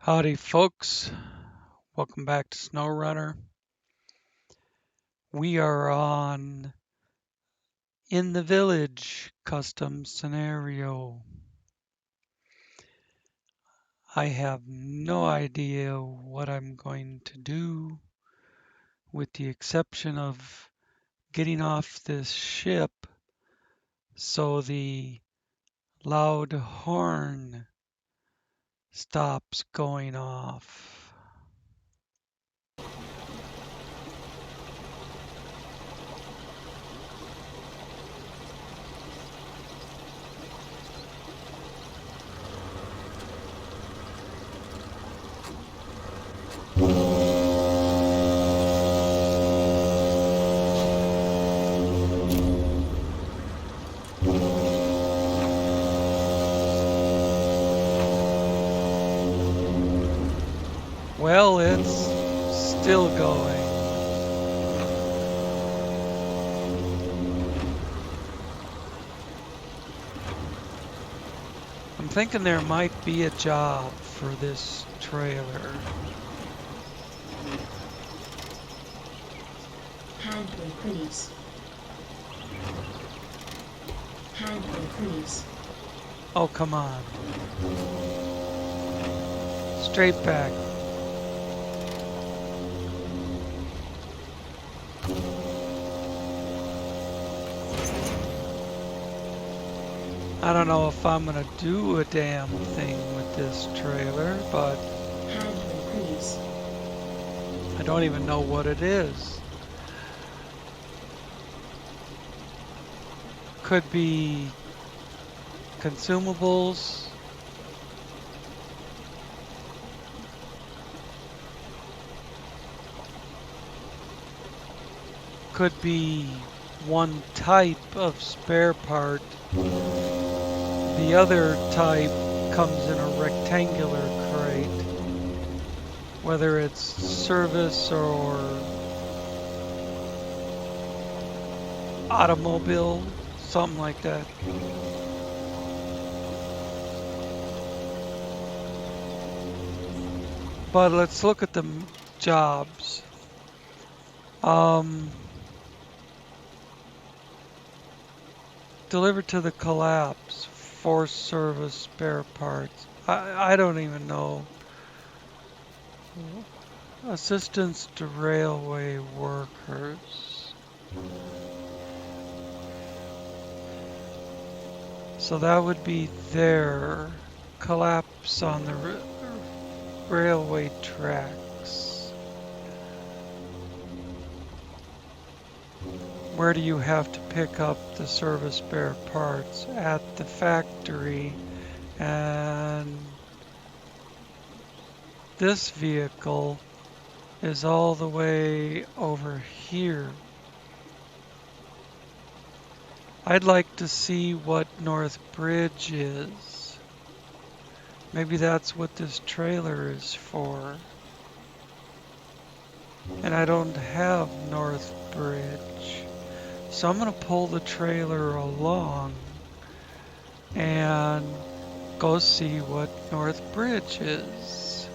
Howdy folks, welcome back to SnowRunner. We are on In the Village custom scenario. I have no idea what I'm going to do with the exception of getting off this ship so the loud horn stops going off. Well, it's still going. I'm thinking there might be a job for this trailer. Handle, please. Handle, please. Oh, come on. Straight back. I don't know if I'm gonna do a damn thing with this trailer, but Handle, please. I don't even know what it is. Could be consumables. Could be one type of spare part. The other type comes in a rectangular crate, whether it's service or automobile, something like that. But let's look at the jobs. Delivered to the collapse, force service spare parts. I don't even know. Assistance to railway workers. So that would be their collapse on the railway tracks. Where do you have to pick up the service spare parts? At the factory. And this vehicle is all the way over here. I'd like to see what North Bridge is. Maybe that's what this trailer is for. And I don't have North Bridge. So I'm going to pull the trailer along and go see what North Bridge is.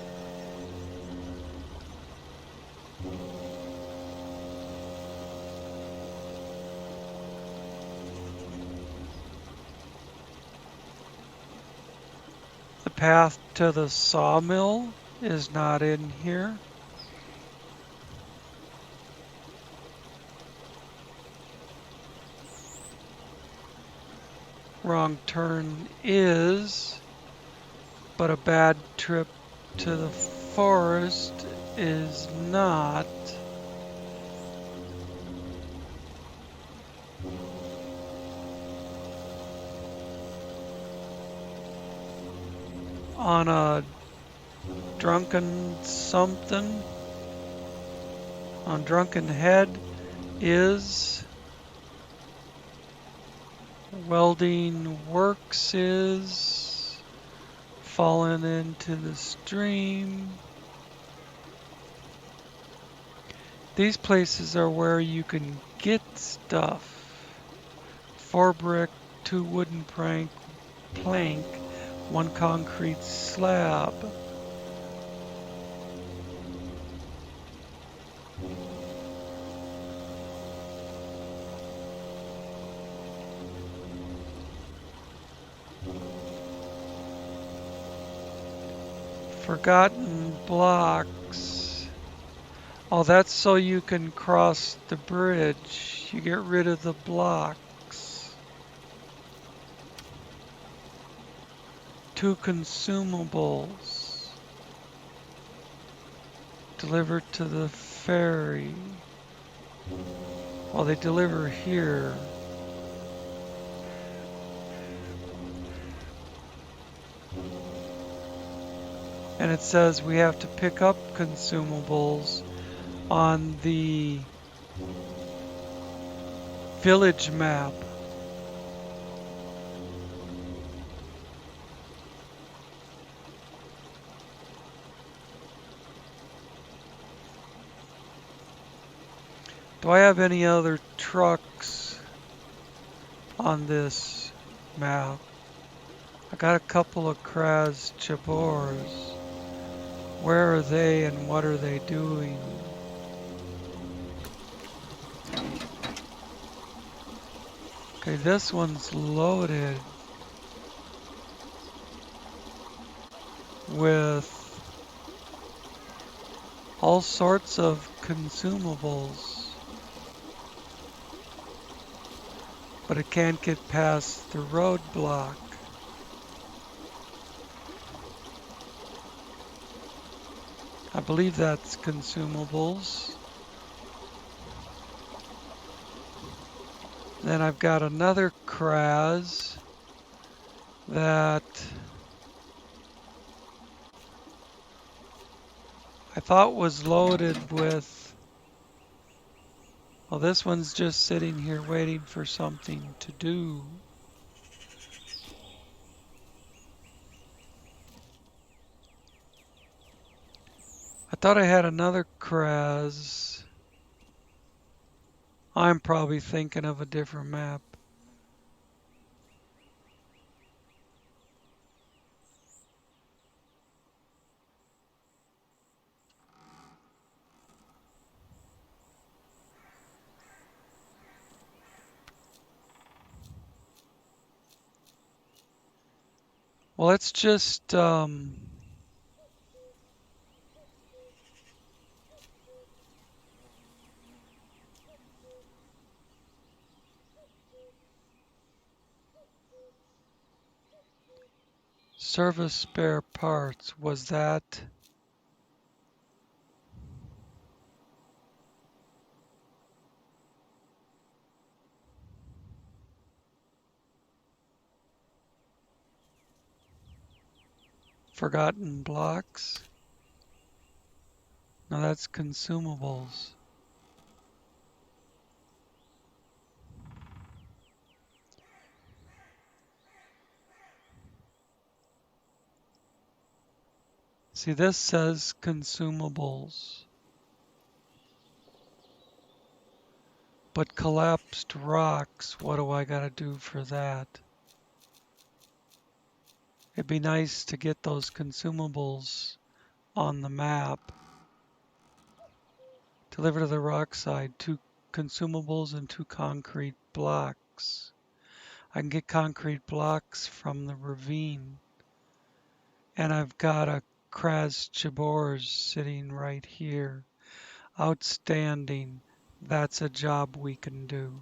The path to the sawmill is not in here. Wrong turn is, but a bad trip to the forest is not. On a drunken something, on drunken head is. Welding works is. Fallen into the stream. These places are where you can get stuff. 4 brick, 2 wooden plank, 1 concrete slab. Forgotten blocks. Oh, that's so you can cross the bridge. You get rid of the blocks. 2 consumables. Delivered to the ferry. Well, they deliver here. And it says we have to pick up consumables on the village map. Do I have any other trucks on this map? I got a couple of Kraz Chabors. Where are they and what are they doing? Okay, this one's loaded with all sorts of consumables, but it can't get past the roadblock. I believe that's consumables. Then I've got another Kraz that I thought was loaded with. Well, this one's just sitting here waiting for something to do. I thought I had another Kraz. I'm probably thinking of a different map. Well, let's just service spare parts. Was that forgotten blocks? No, that's consumables. See, this says consumables. But collapsed rocks, what do I gotta do for that? It'd be nice to get those consumables on the map. Deliver to the rock side, 2 consumables and 2 concrete blocks. I can get concrete blocks from the ravine. And I've got a Kraz Chabors sitting right here. Outstanding. That's a job we can do.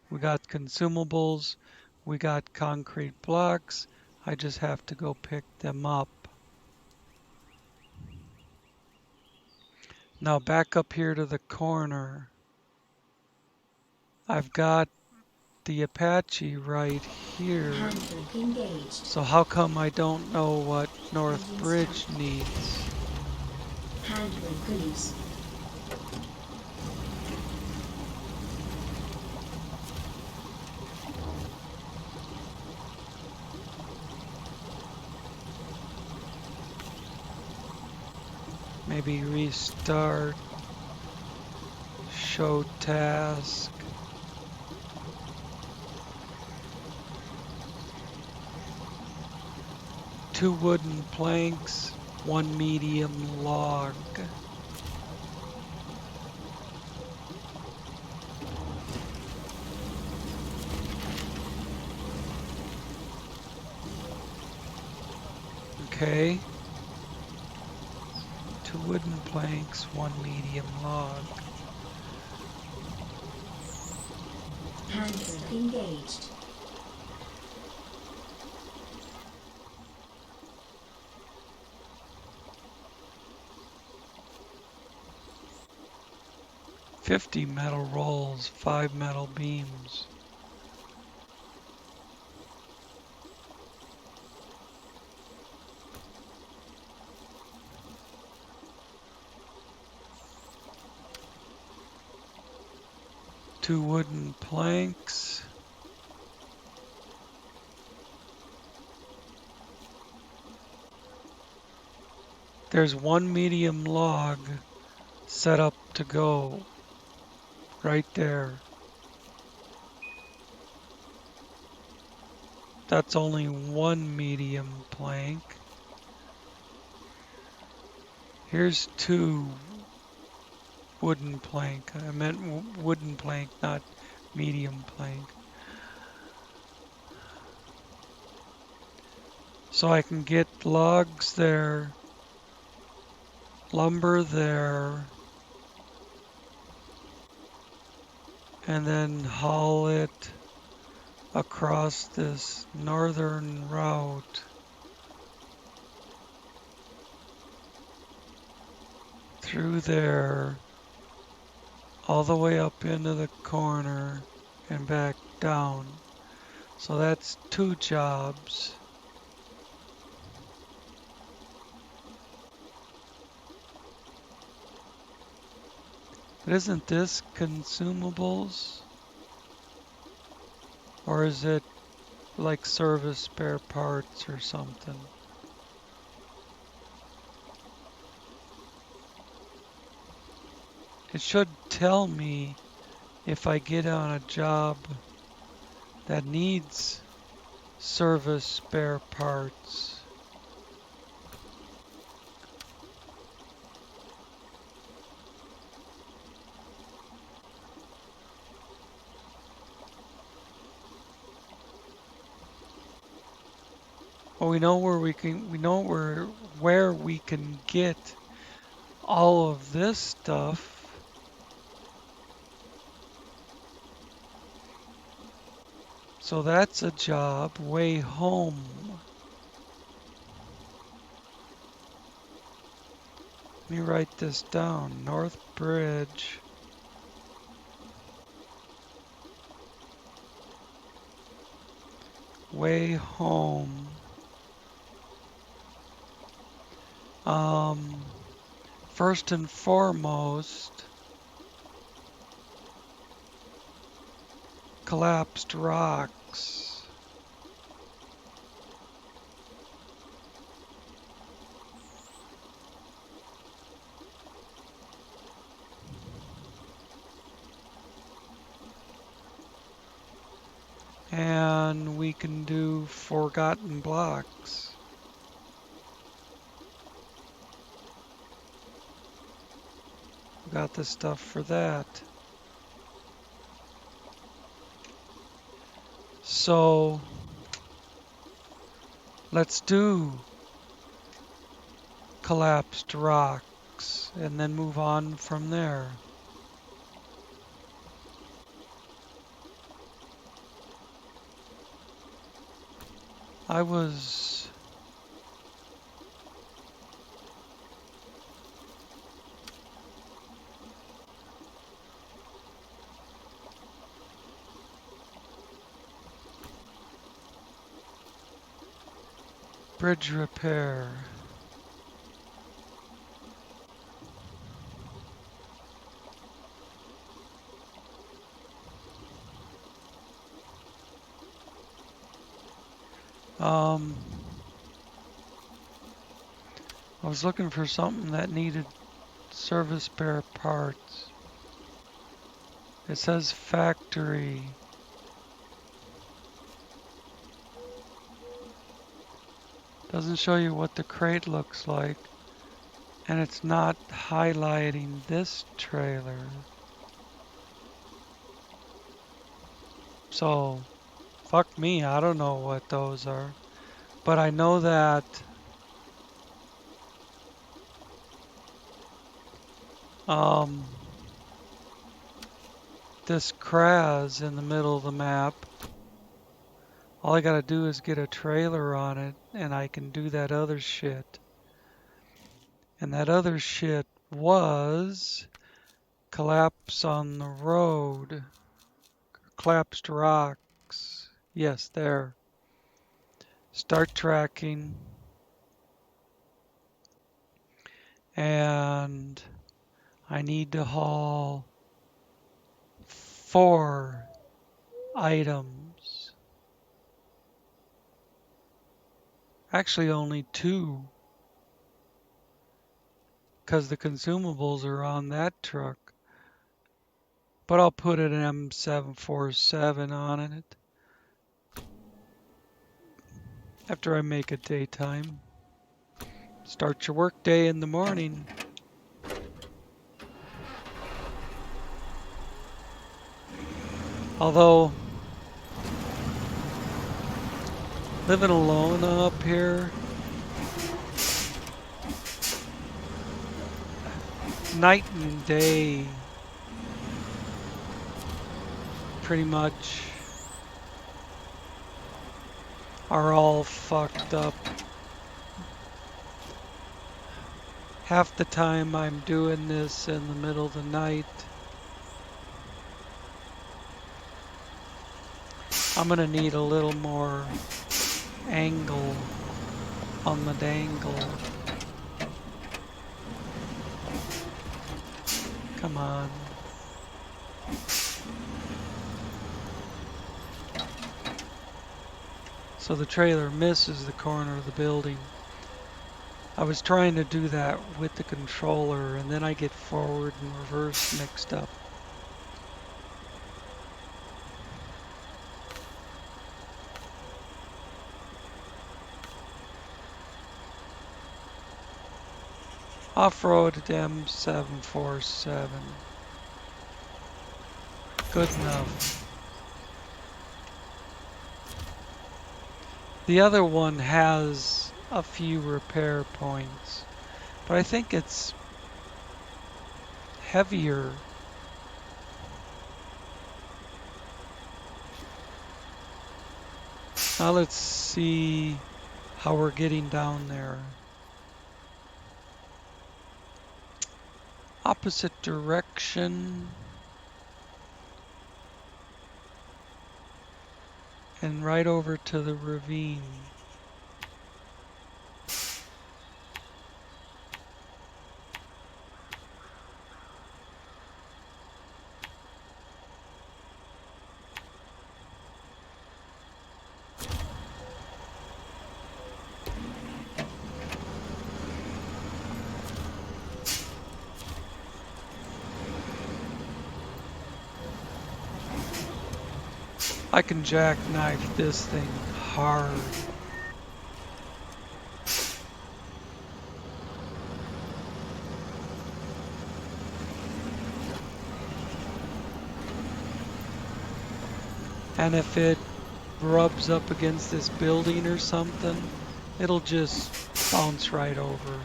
We got consumables. We got concrete blocks. I just have to go pick them up. Now back up here to the corner. I've got the Apache right here. Handbrake engaged. So how come I don't know what North Engine Bridge start. needs? Handbrake release. Maybe restart. Show task. Two wooden planks, 1 medium log. Okay. 2 wooden planks, 1 medium log. Handler engaged. $50 metal rolls, 5 metal beams. Two wooden planks. There's 1 medium log set up to go right there. That's only 1 medium plank. Here's 2 wooden plank. I meant wooden plank, not medium plank. So I can get logs there, lumber there, and then haul it across this northern route through there, all the way up into the corner and back down. So that's 2 jobs. But isn't this consumables? Or is it like service spare parts or something? It should tell me if I get on a job that needs service spare parts. Well, we know where we can get all of this stuff. So that's a job way home. Let me write this down. North Bridge. Way home. First and foremost, collapsed rocks. And we can do forgotten blocks. We got the stuff for that. So let's do collapsed rocks and then move on from there. I was bridge repair. I was looking for something that needed service spare parts. It says factory. Doesn't show you what the crate looks like. And it's not highlighting this trailer. So, fuck me, I don't know what those are. But I know that this Kraz in the middle of the map. All I gotta do is get a trailer on it and I can do that other shit. And that other shit was collapse on the road. Collapsed rocks. Yes, there. Start tracking. And I need to haul 4 items. Actually, only 2. Because the consumables are on that truck. But I'll put an M747 on it after I make it daytime. Start your work day in the morning. Although, living alone up here, night and day, pretty much, are all fucked up. Half the time I'm doing this in the middle of the night. I'm gonna need a little more angle on the dangle. Come on. So the trailer misses the corner of the building. I was trying to do that with the controller and then I get forward and reverse mixed up. Off-road M747. Good enough. The other one has a few repair points, but I think it's heavier. Now let's see how we're getting down there. Opposite direction. And right over to the ravine. I can jackknife this thing hard. And if it rubs up against this building or something, it'll just bounce right over.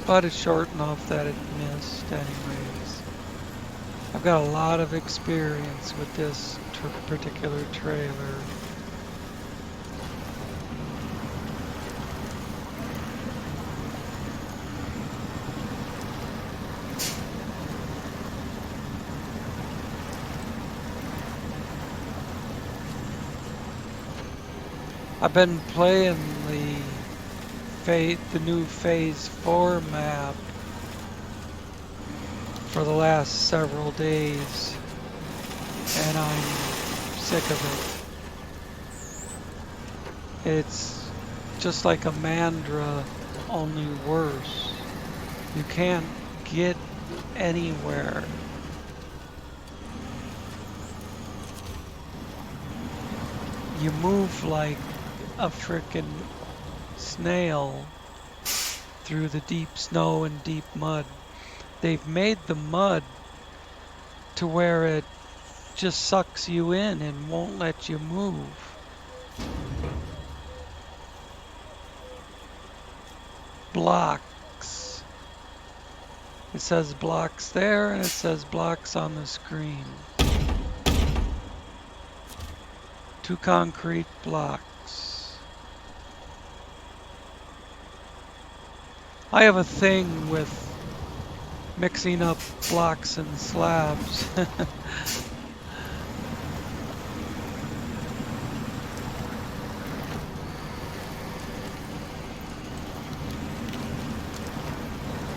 But it's short enough that it missed anyways. I've got a lot of experience with this particular trailer. I've been playing the new Phase 4 map for the last several days, and I'm sick of it. It's just like a Mandra, only worse. You can't get anywhere. You move like a frickin' snail through the deep snow and deep mud. They've made the mud to where it just sucks you in and won't let you move. blocks. It says blocks there and it says blocks on the screen. 2 concrete blocks. I have a thing with mixing up blocks and slabs. I'm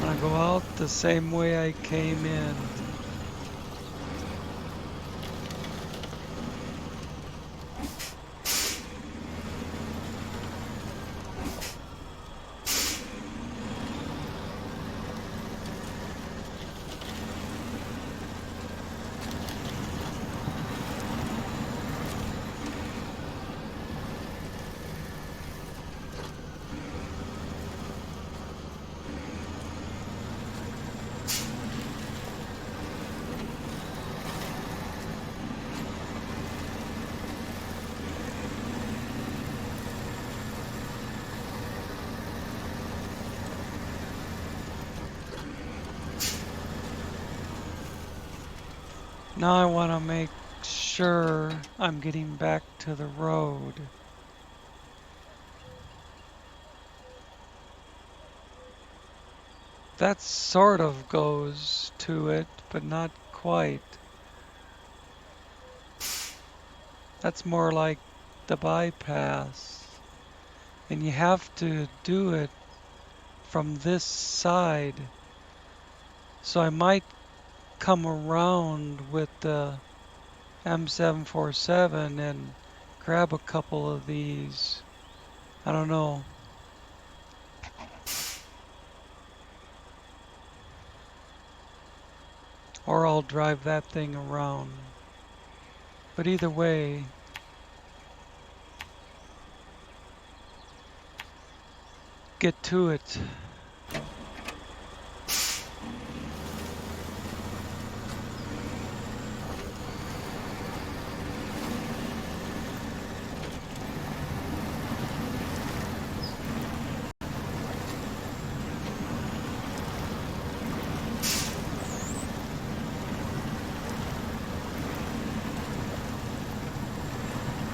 gonna go out the same way I came in. Now I want to make sure I'm getting back to the road. That sort of goes to it, but not quite. That's more like the bypass. And you have to do it from this side. So I might come around with the M747 and grab a couple of these. I don't know. Or I'll drive that thing around. But either way, get to it.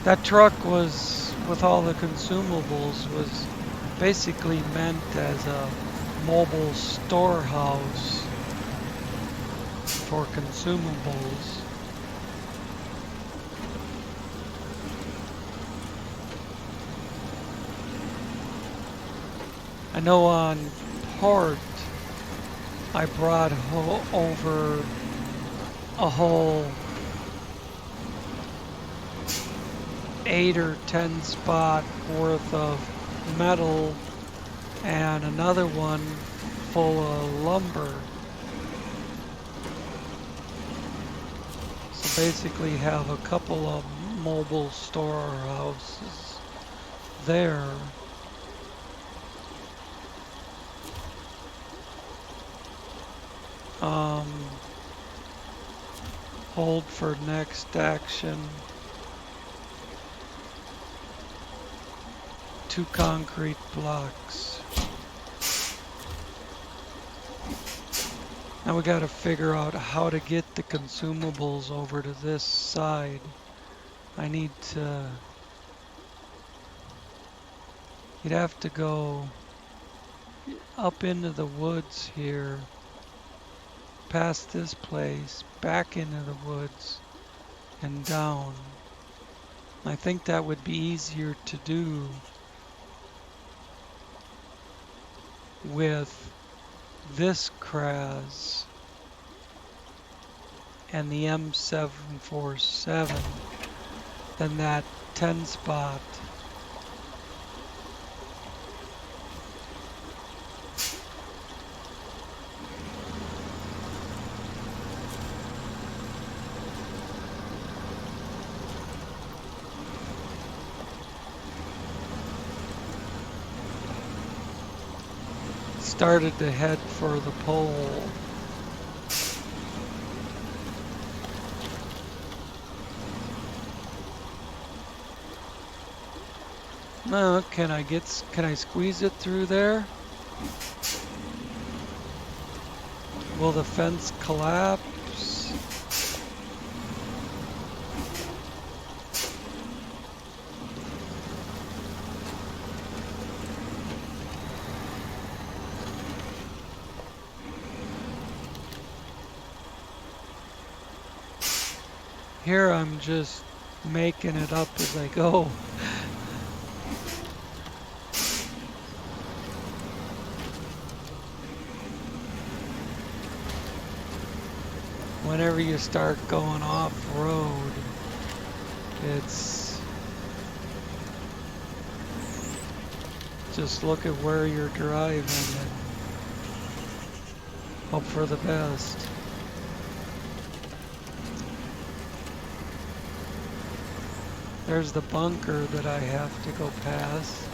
That truck was, with all the consumables, was basically meant as a mobile storehouse for consumables. I know on port I brought over a whole 8 or 10 spot worth of metal and another one full of lumber. So basically have a couple of mobile storehouses there. Hold for next action. 2 concrete blocks. Now we got to figure out how to get the consumables over to this side. I need to... You'd have to go up into the woods here, past this place, back into the woods, and down. I think that would be easier to do with this Kraz and the M747 than that 10 spot. Started to head for the pole. No, can I squeeze it through there? Will the fence collapse? Here I'm just making it up as I go. Whenever you start going off-road, it's just look at where you're driving and hope for the best. There's the bunker that I have to go past.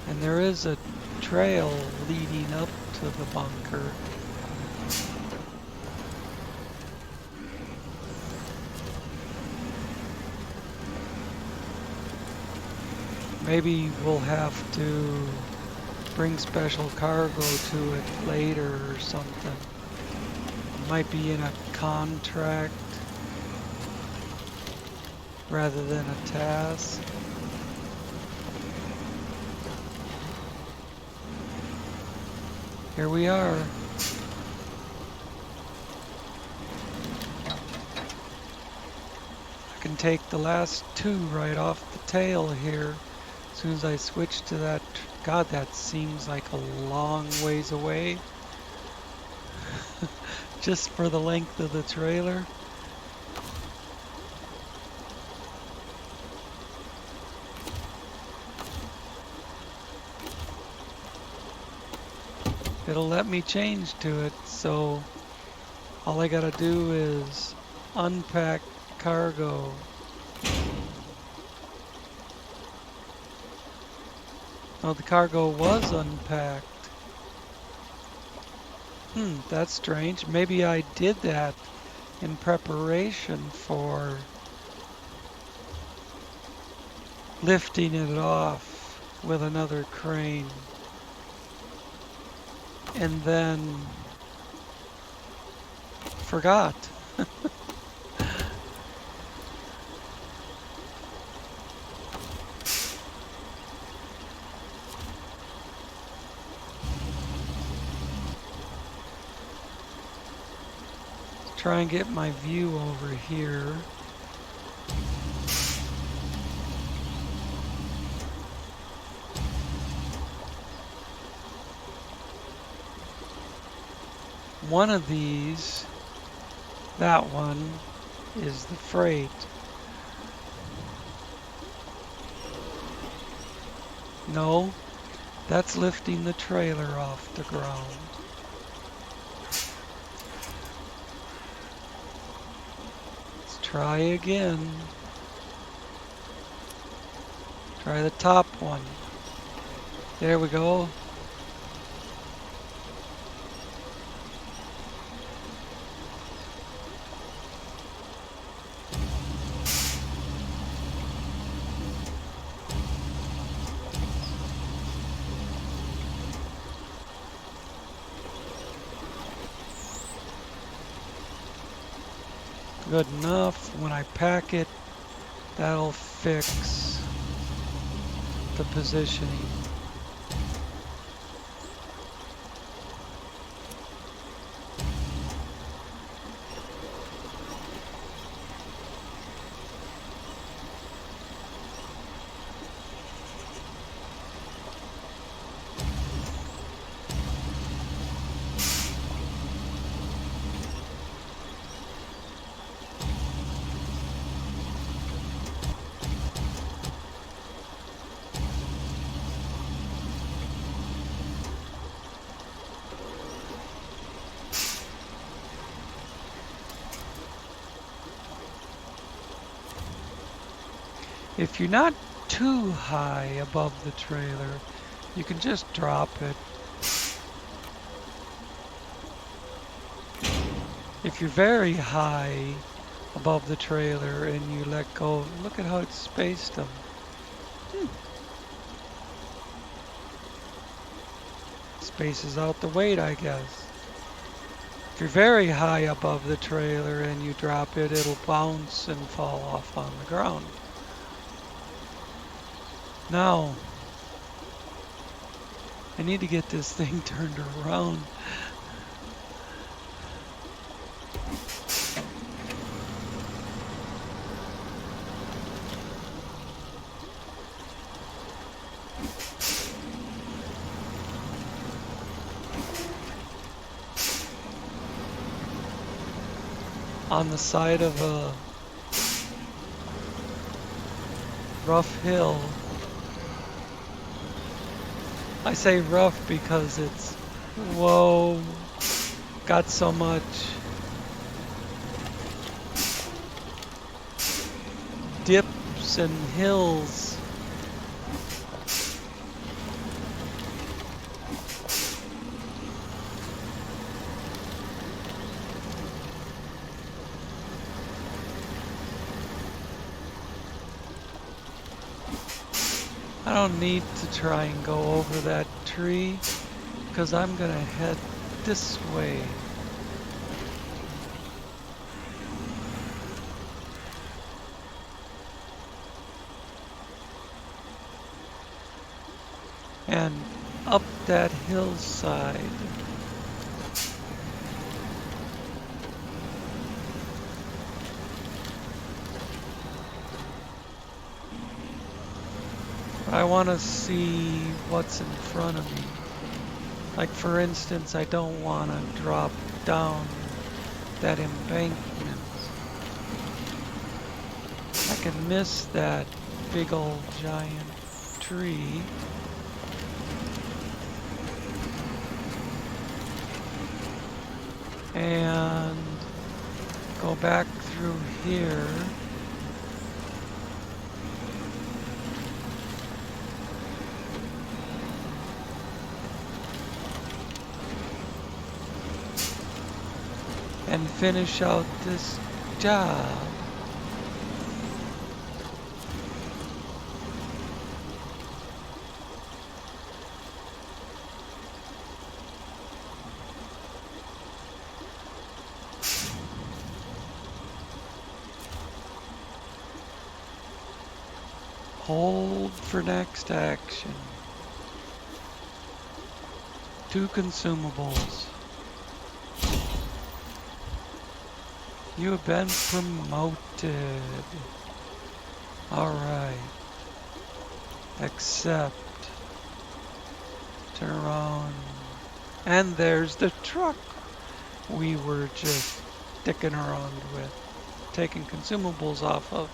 And there is a trail leading up to the bunker. Maybe we'll have to bring special cargo to it later or something. It might be in a contract rather than a task. Here we are. I can take the last two right off the tail here. As soon as I switch to that, God, that seems like a long ways away. Just for the length of the trailer. It'll let me change to it, so all I gotta do is unpack cargo. Oh, the cargo was unpacked. That's strange. Maybe I did that in preparation for lifting it off with another crane. And then forgot. Try and get my view over here. One of these, that one, is the freight. No, that's lifting the trailer off the ground. Let's try again. Try the top one. There we go. Good enough. When I pack it, that'll fix the positioning. If you're not too high above the trailer, you can just drop it. If you're very high above the trailer and you let go, look at how it's spaced them. spaces out the weight, I guess. If you're very high above the trailer and you drop it, it'll bounce and fall off on the ground. Now, I need to get this thing turned around. On the side of a rough hill. I say rough because it's, whoa, got so much dips and hills. I don't need to try and go over that tree because I'm gonna head this way. And up that hillside. I want to see what's in front of me. Like for instance, I don't want to drop down that embankment. I can miss that big old giant tree. And go back through here. And finish out this job. Hold for next action. 2 consumables. You have been promoted. Alright. Accept. Turn around. And there's the truck we were just dicking around with. Taking consumables off of.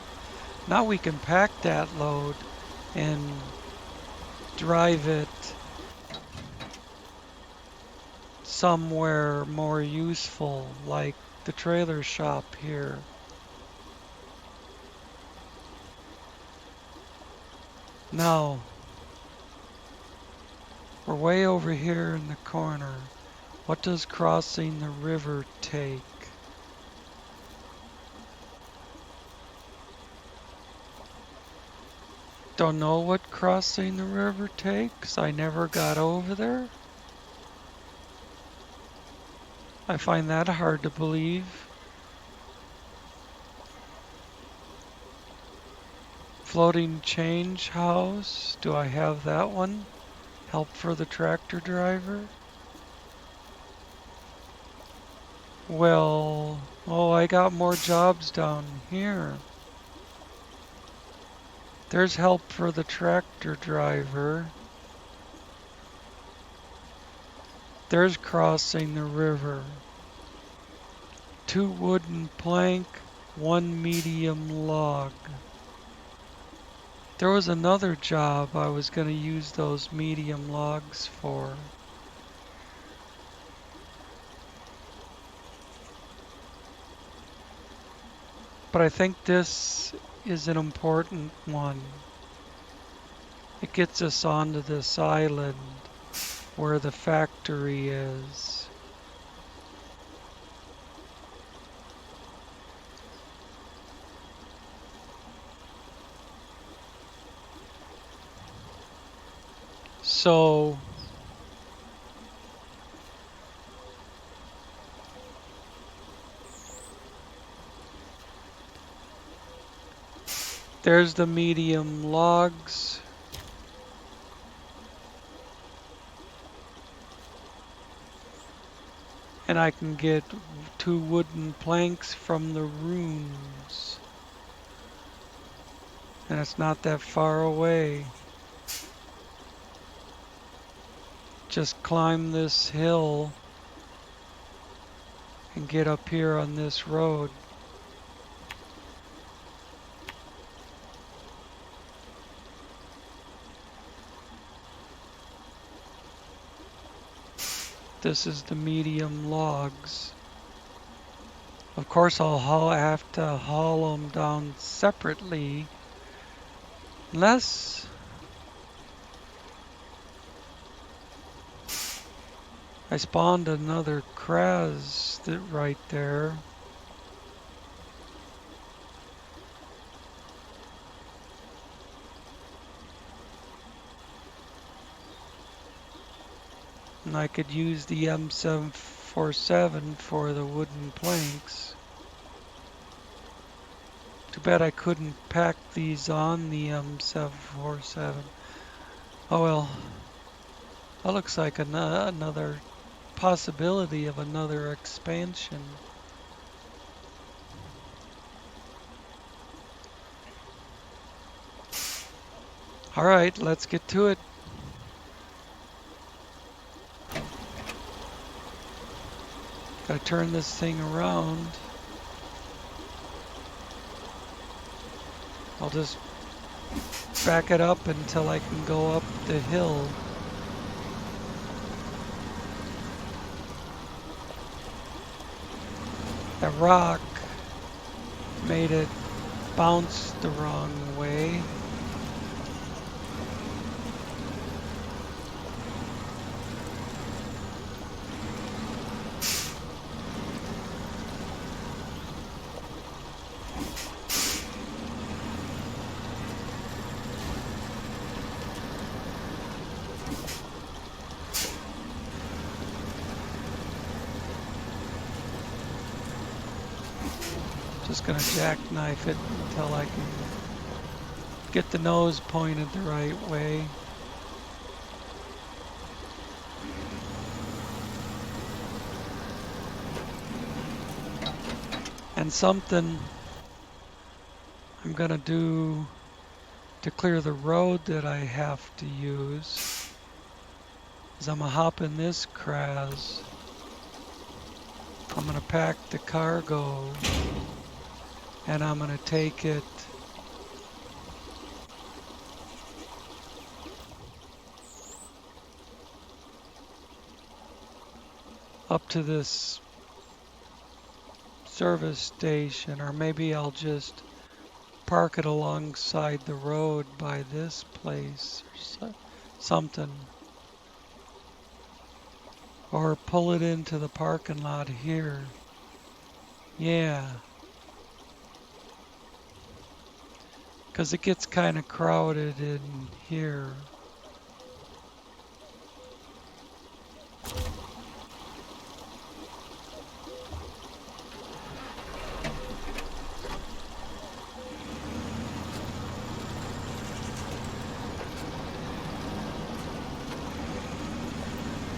Now we can pack that load and drive it somewhere more useful, like the trailer shop here. Now, we're way over here in the corner. What does crossing the river take? Don't know what crossing the river takes. I never got over there. I find that hard to believe. Floating change house. Do I have that one? Help for the tractor driver? Well, oh, I got more jobs down here. There's help for the tractor driver. There's crossing the river. 2 wooden plank, 1 medium log. There was another job I was going to use those medium logs for. But I think this is an important one. It gets us onto this island where the factory is. So There's the medium logs. And I can get 2 wooden planks from the ruins. And it's not that far away. Just climb this hill and get up here on this road. This is the medium logs. Of course, I'll have to haul them down separately, unless I spawned another Kraz right there. And I could use the M747 for the wooden planks. Too bad I couldn't pack these on the M747. Oh well. That looks like another possibility of another expansion. Alright, let's get to it. Gotta turn this thing around. I'll just back it up until I can go up the hill. That rock made it bounce the wrong way. Just gonna jackknife it until I can get the nose pointed the right way. And something I'm gonna do to clear the road that I have to use is I'm gonna hop in this Kraz. I'm gonna pack the cargo and I'm gonna take it up to this service station, or maybe I'll just park it alongside the road by this place or something. Or pull it into the parking lot here. Yeah. Because it gets kind of crowded in here.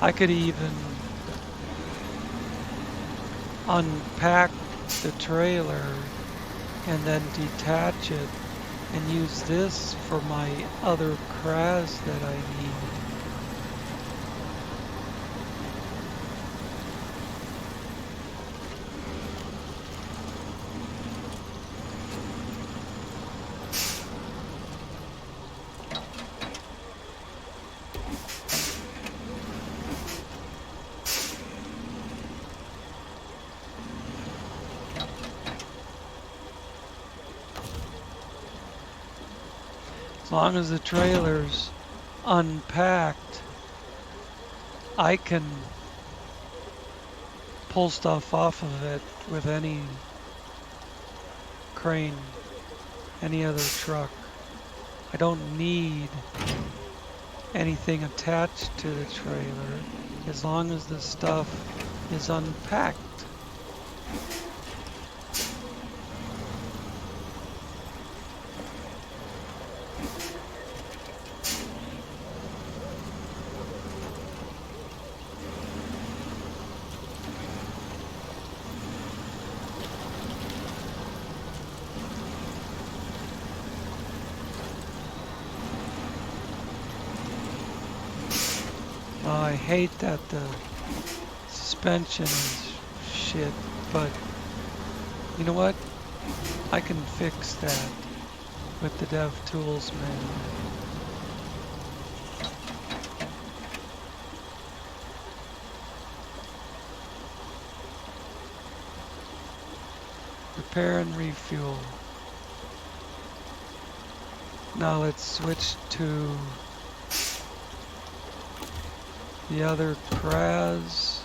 I could even unpack the trailer and then detach it and use this for my other Kraz that I need. As long as the trailer's unpacked, I can pull stuff off of it with any crane, any other truck. I don't need anything attached to the trailer as long as the stuff is unpacked. I hate that the suspension is shit, but you know what? I can fix that with the DevTools menu. Repair and refuel. Now let's switch to the other CRAS.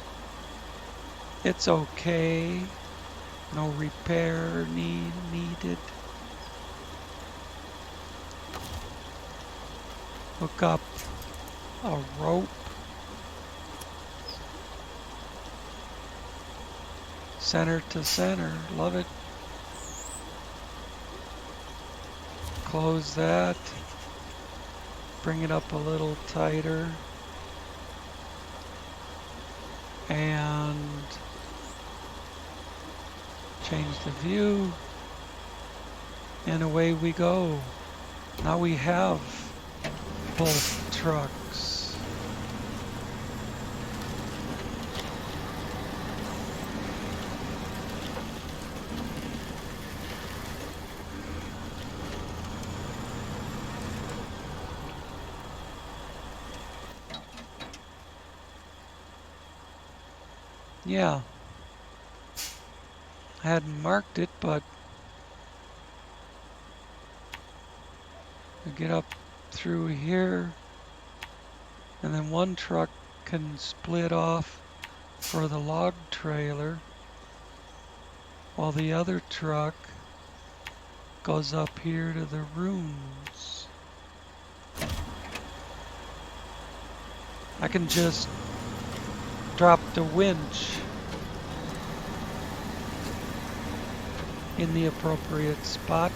It's okay. No repair needed. Hook up a rope. Center to center. Love it. Close that. Bring it up a little tighter. And change the view. And away we go. Now we have both trucks. Yeah, I hadn't marked it, but we get up through here, and then one truck can split off for the log trailer, while the other truck goes up here to the rooms. I can just drop the winch in the appropriate spot.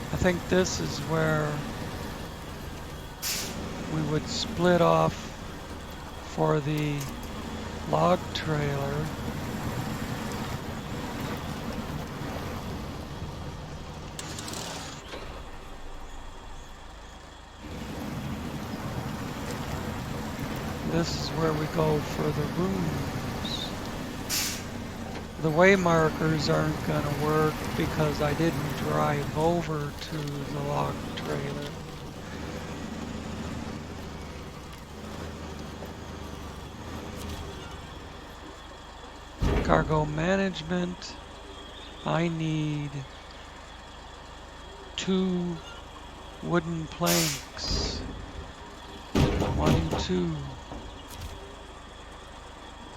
I think this is where we would split off for the log trailer. This is where we go for the rooms. The way markers aren't going to work because I didn't drive over to the log trailer. Cargo management. I need 2 wooden planks. 1 and 2.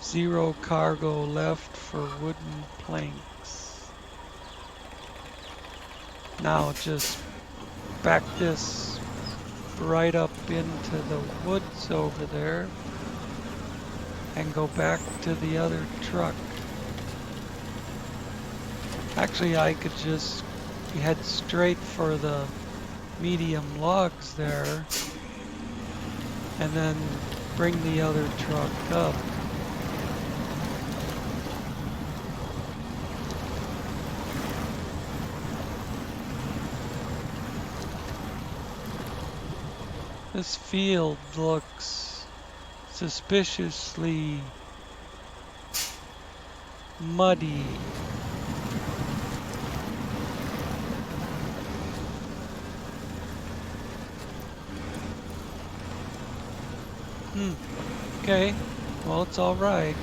0 cargo left for wooden planks. Now just back this right up into the woods over there and go back to the other truck. Actually, I could just head straight for the medium logs there and then bring the other truck up. This field looks suspiciously muddy. Okay, well, it's all right.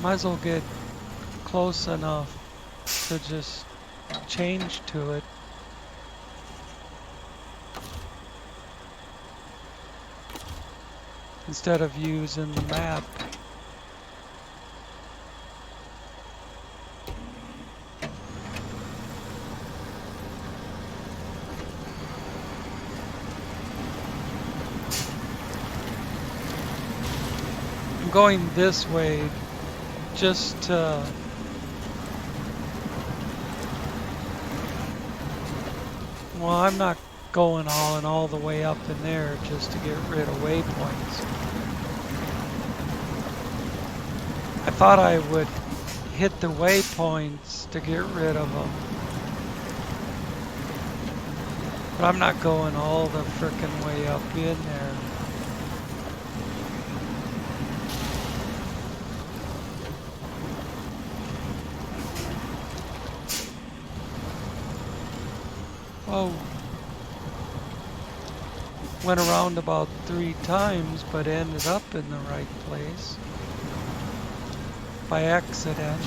Might as well get close enough to just change to it. instead of using the map. I'm going this way just to well, I'm not going all the way up in there just to get rid of waypoints. I thought I would hit the waypoints to get rid of them. But I'm not going all the frickin' way up in there. Oh. Went around about 3 times, but ended up in the right place. By accident.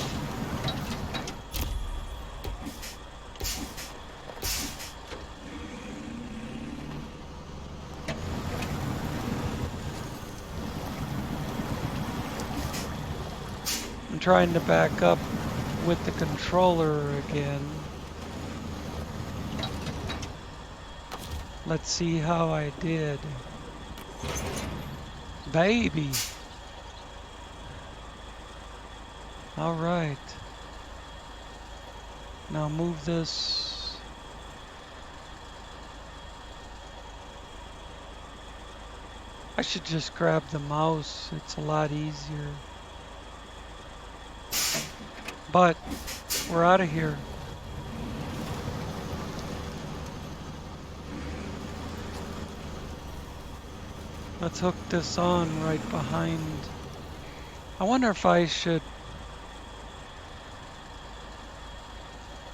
I'm trying to back up with the controller again. Let's see how I did. Baby! Alright. Now move this. I should just grab the mouse. It's a lot easier. But we're out of here. Let's hook this on right behind. I wonder if I should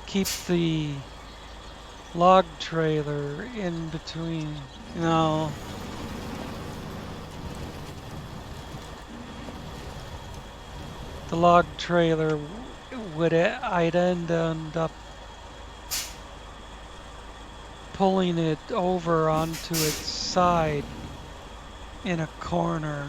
keep the log trailer in between. No. The log trailer I'd end up pulling it over onto its side in a corner.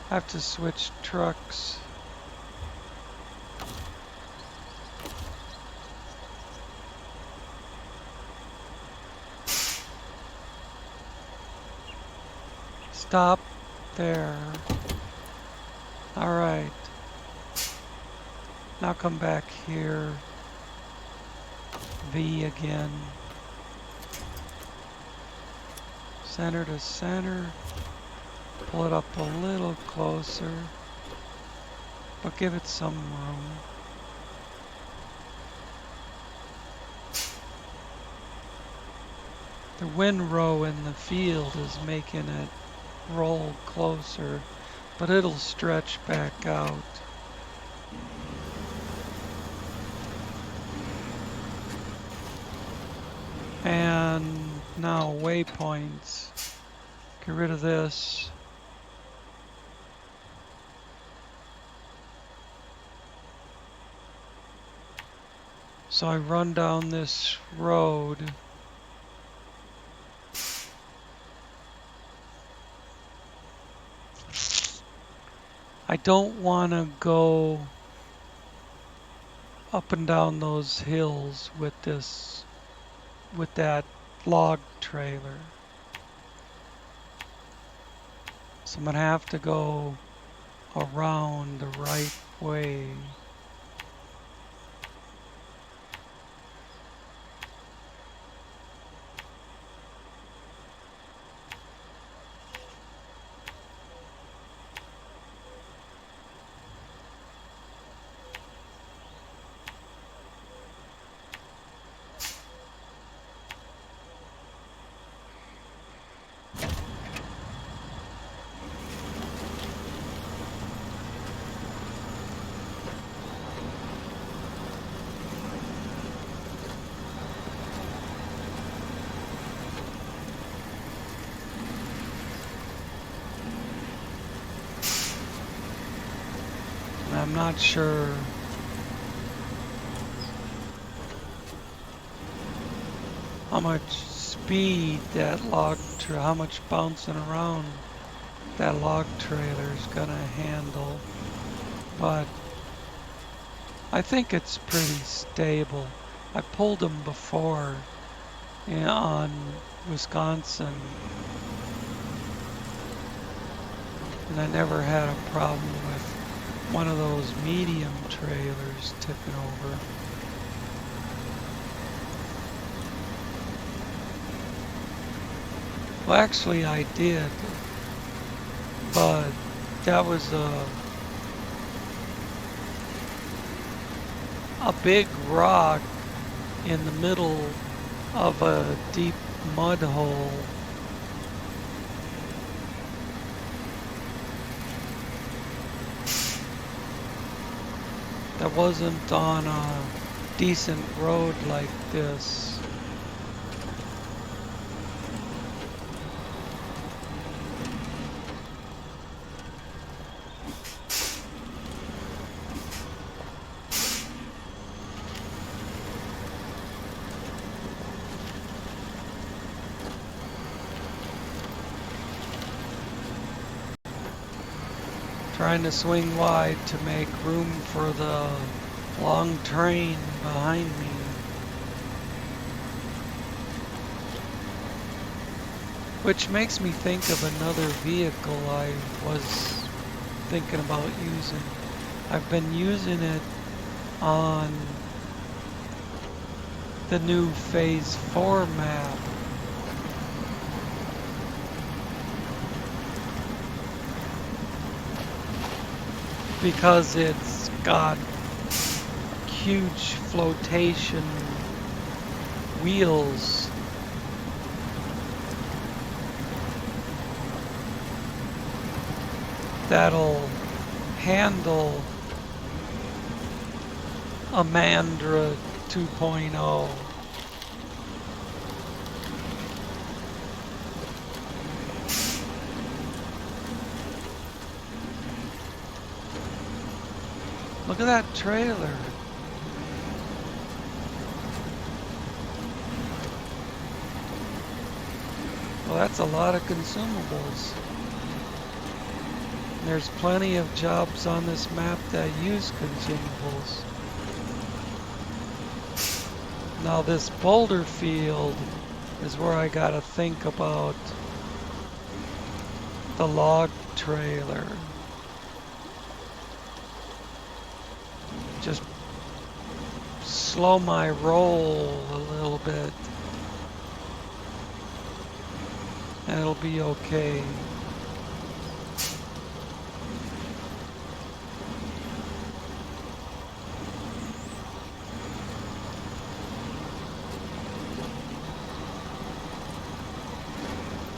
I have to switch trucks. Stop there. All right. Now come back here. V again. Center to center. Pull it up a little closer, but give it some room. The windrow in the field is making it roll closer, but it'll stretch back out. And now waypoints. Get rid of this. So I run down this road. I don't want to go up and down those hills with that log trailer. So I'm gonna have to go around the right way. I'm not sure how much speed that how much bouncing around that log trailer is gonna handle, but I think it's pretty stable. I pulled them before on Wisconsin, and I never had a problem with one of those medium trailers tipping over. Well, actually I did, but that was a big rock in the middle of a deep mud hole. That wasn't on a decent road like this. Trying to swing wide to make room for the long train behind me. Which makes me think of another vehicle I was thinking about using. I've been using it on the new Phase 4 map. Because it's got huge flotation wheels. That'll handle a Mandra 2.0. Look at that trailer. Well, that's a lot of consumables. There's plenty of jobs on this map that use consumables. Now this boulder field is where I gotta think about the log trailer. Just slow my roll a little bit and it'll be okay.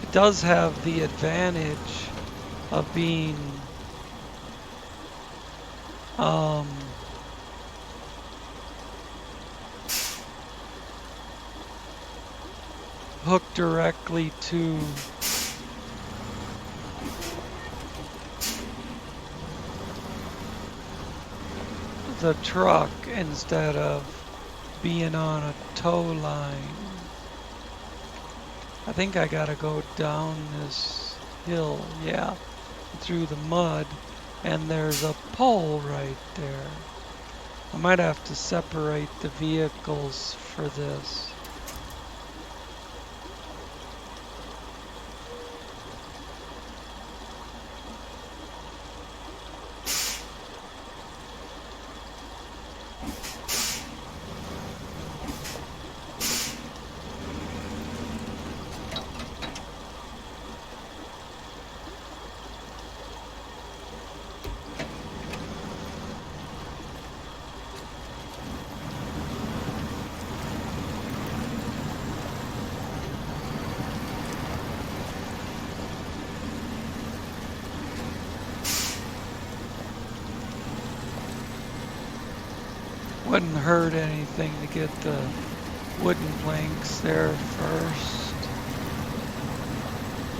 It does have the advantage of being hooked directly to the truck instead of being on a tow line. I think I gotta go down this hill, yeah, through the mud, and there's a pole right there. I might have to separate the vehicles for this. Wouldn't hurt anything to get the wooden planks there first.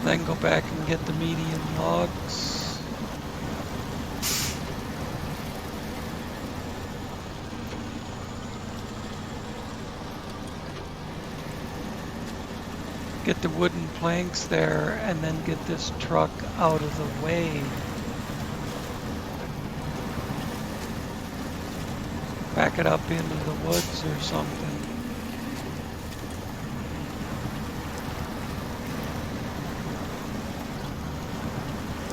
Then go back and get the medium logs. get the wooden planks there and then get this truck out of the way. Back it up into the woods or something.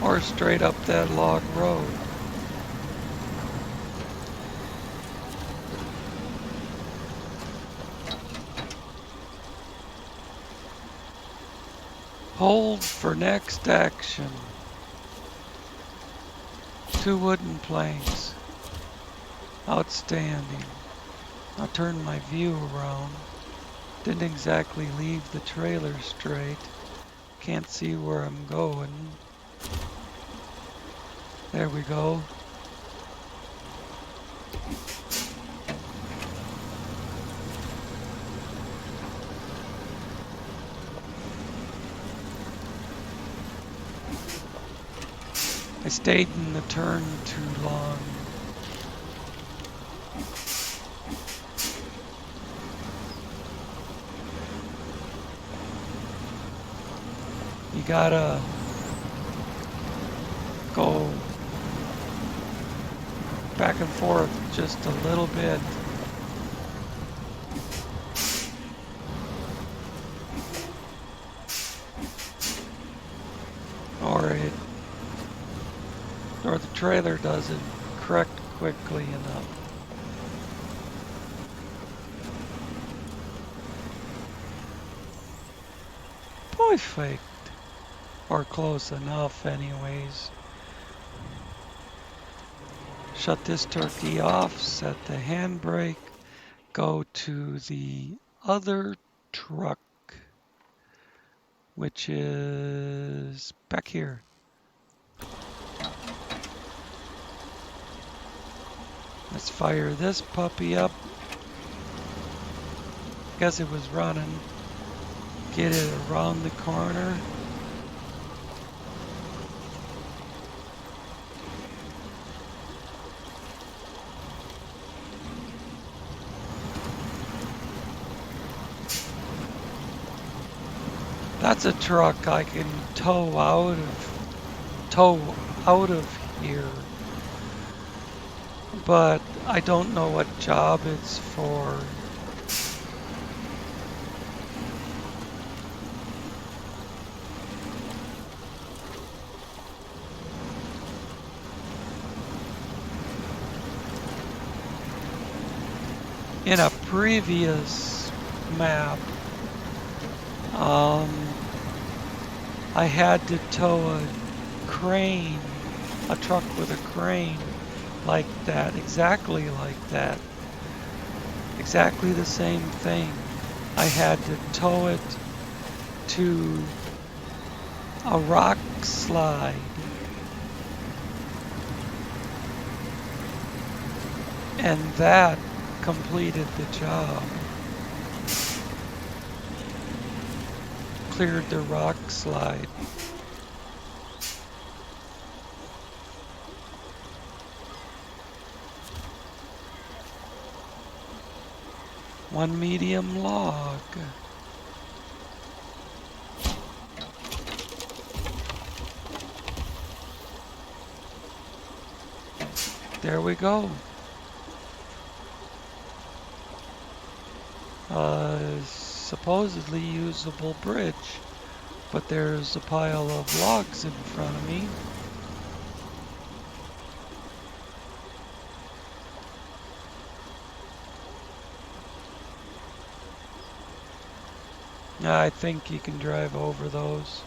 Or straight up that log road. Hold for next action. 2 wooden planks. Outstanding. I'll turn my view around. Didn't exactly leave the trailer straight. Can't see where I'm going. There we go. I stayed in the turn too long. You gotta go back and forth just a little bit. Or the trailer doesn't correct quickly enough. Perfect. Or close enough anyways. Shut this turkey off, set the handbrake, go to the other truck, which is back here. Let's fire this puppy up. Guess it was running. Get it around the corner. That's a truck I can tow out of here. But I don't know what job it's for. In a previous map, I had to tow a crane, a truck with a crane like that, exactly like that. Exactly the same thing. I had to tow it to a rock slide. And that completed the job. Cleared the rock slide. One medium log. There we go. Supposedly usable bridge, but there's a pile of logs in front of me. I think you can drive over those.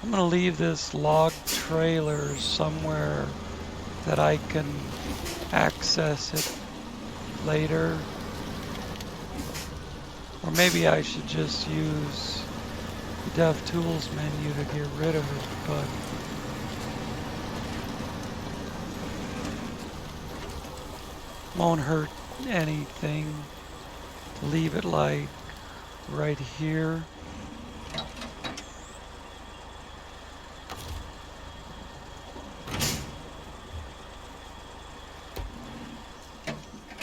I'm gonna leave this log trailer somewhere that I can access it later. Or maybe I should just use the Dev Tools menu to get rid of it, but won't hurt anything to leave it like right here.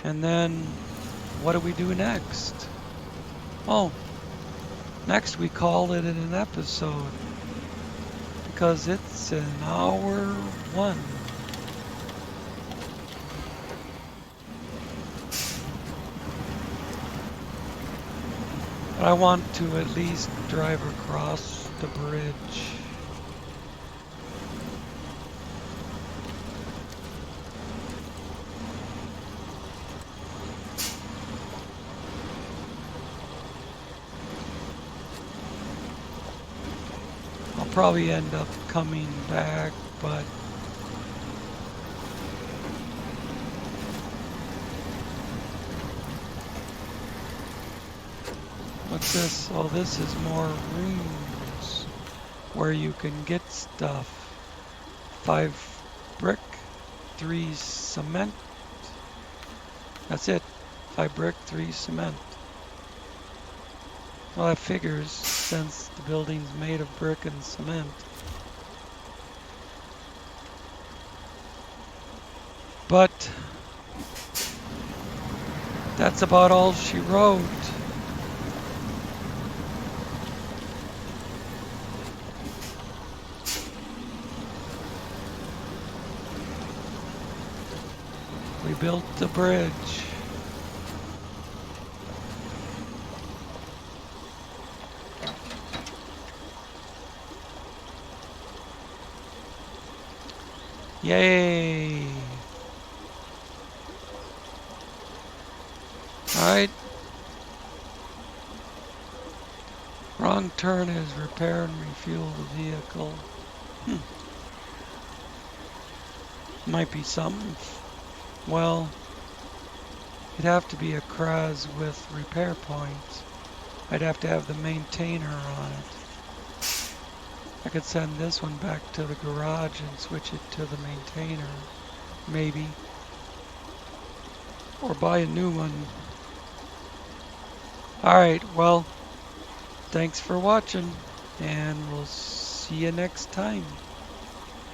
And then what do we do next? Oh, next we call it an episode because it's an hour 1. But I want to at least drive across the bridge. I'll probably end up coming back, but what's this? Oh, this is more rooms where you can get stuff. 5 brick, 3 cement. That's it. 5 brick, 3 cement. Well, that figures since the building's made of brick and cement. But that's about all she wrote. We built the bridge. Yay! Alright. Wrong turn is repair and refuel the vehicle. Might be something. Well, it'd have to be a Kraz with repair points. I'd have to have the maintainer on it. I could send this one back to the garage and switch it to the maintainer. Maybe. Or buy a new one. Alright, well, thanks for watching, and we'll see you next time.